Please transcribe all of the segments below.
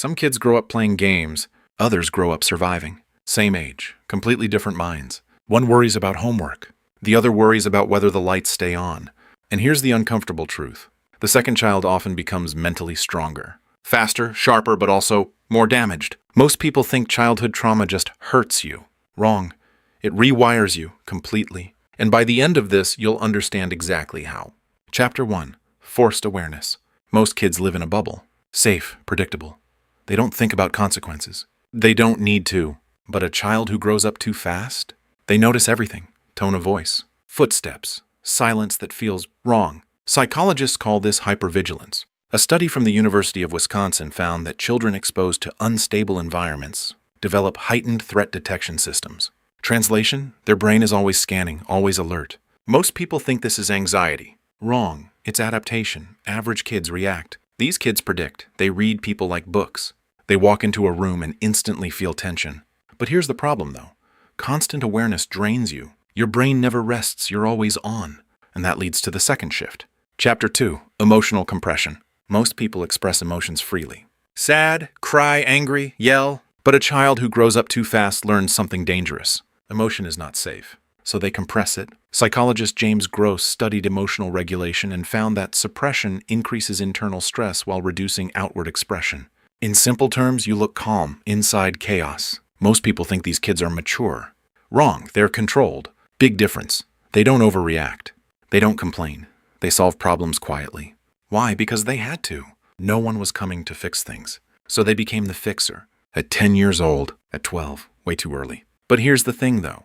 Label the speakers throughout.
Speaker 1: Some kids grow up playing games, others grow up surviving. Same age, completely different minds. One worries about homework, the other worries about whether the lights stay on. And here's the uncomfortable truth. The second child often becomes mentally stronger. Faster, sharper, but also more damaged. Most people think childhood trauma just hurts you. Wrong. It rewires you completely. And by the end of this, you'll understand exactly how. Chapter 1. Forced awareness. Most kids live in a bubble. Safe, predictable. They don't think about consequences. They don't need to. But a child who grows up too fast? They notice everything. Tone of voice, footsteps, silence that feels wrong. Psychologists call this hypervigilance. A study from the University of Wisconsin found that children exposed to unstable environments develop heightened threat detection systems. Translation: their brain is always scanning, always alert. Most people think this is anxiety. Wrong. It's adaptation. Average kids react. These kids predict. They read people like books. They walk into a room and instantly feel tension. But here's the problem, though. Constant awareness drains you. Your brain never rests. You're always on. And that leads to the second shift. Chapter 2. Emotional compression. Most people express emotions freely. Sad, cry, angry, yell. But a child who grows up too fast learns something dangerous. Emotion is not safe, so they compress it. Psychologist James Gross studied emotional regulation and found that suppression increases internal stress while reducing outward expression. In simple terms, you look calm, inside chaos. Most people think these kids are mature. Wrong, they're controlled. Big difference. They don't overreact. They don't complain. They solve problems quietly. Why? Because they had to. No one was coming to fix things. So they became the fixer. At 10 years old, at 12, way too early. But here's the thing, though.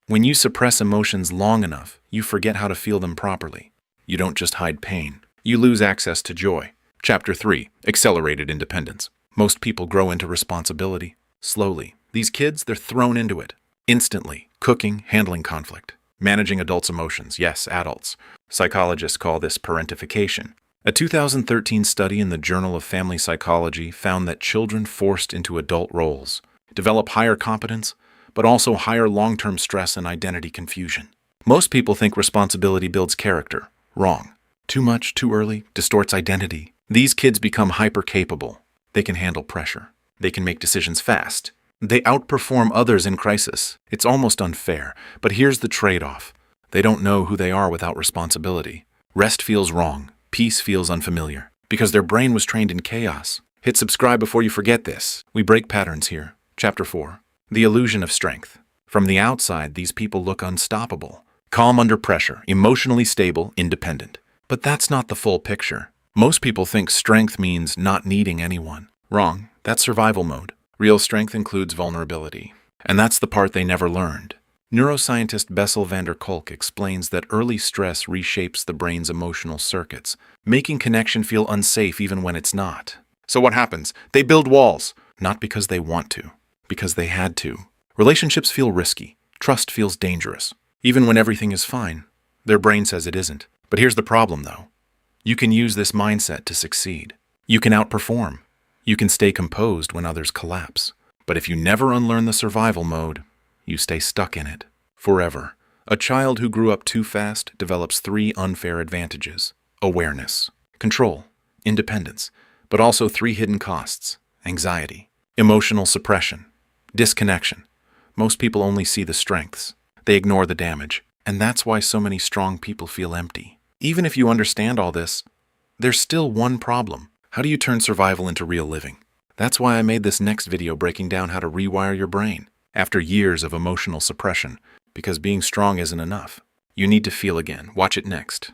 Speaker 1: When you suppress emotions long enough, you forget how to feel them properly. You don't just hide pain. You lose access to joy. Chapter 3. Accelerated independence. Most people grow into responsibility. Slowly. These kids, they're thrown into it. Instantly. Cooking, handling conflict. Managing adults' emotions. Yes, adults. Psychologists call this parentification. A 2013 study in the Journal of Family Psychology found that children forced into adult roles develop higher competence, but also higher long-term stress and identity confusion. Most people think responsibility builds character. Wrong. Too much, too early, distorts identity. These kids become hyper-capable. They can handle pressure. They can make decisions fast. They outperform others in crisis. It's almost unfair, but here's the trade-off. They don't know who they are without responsibility. Rest feels wrong. Peace feels unfamiliar. Because their brain was trained in chaos. Hit subscribe before you forget this. We break patterns here. Chapter 4. The illusion of strength. From the outside, these people look unstoppable. Calm under pressure, emotionally stable, independent. But that's not the full picture. Most people think strength means not needing anyone. Wrong. That's survival mode. Real strength includes vulnerability. And that's the part they never learned. Neuroscientist Bessel van der Kolk explains that early stress reshapes the brain's emotional circuits, making connection feel unsafe even when it's not. So what happens? They build walls. Not because they want to, because they had to. Relationships feel risky. Trust feels dangerous. Even when everything is fine, their brain says it isn't. But here's the problem, though. You can use this mindset to succeed. You can outperform. You can stay composed when others collapse. But if you never unlearn the survival mode, you stay stuck in it. Forever. A child who grew up too fast develops 3 unfair advantages. Awareness, control, independence, but also 3 hidden costs. Anxiety, emotional suppression, disconnection. Most people only see the strengths. They ignore the damage. And that's why so many strong people feel empty. Even if you understand all this, there's still one problem. How do you turn survival into real living? That's why I made this next video breaking down how to rewire your brain. After years of emotional suppression, because being strong isn't enough. You need to feel again. Watch it next.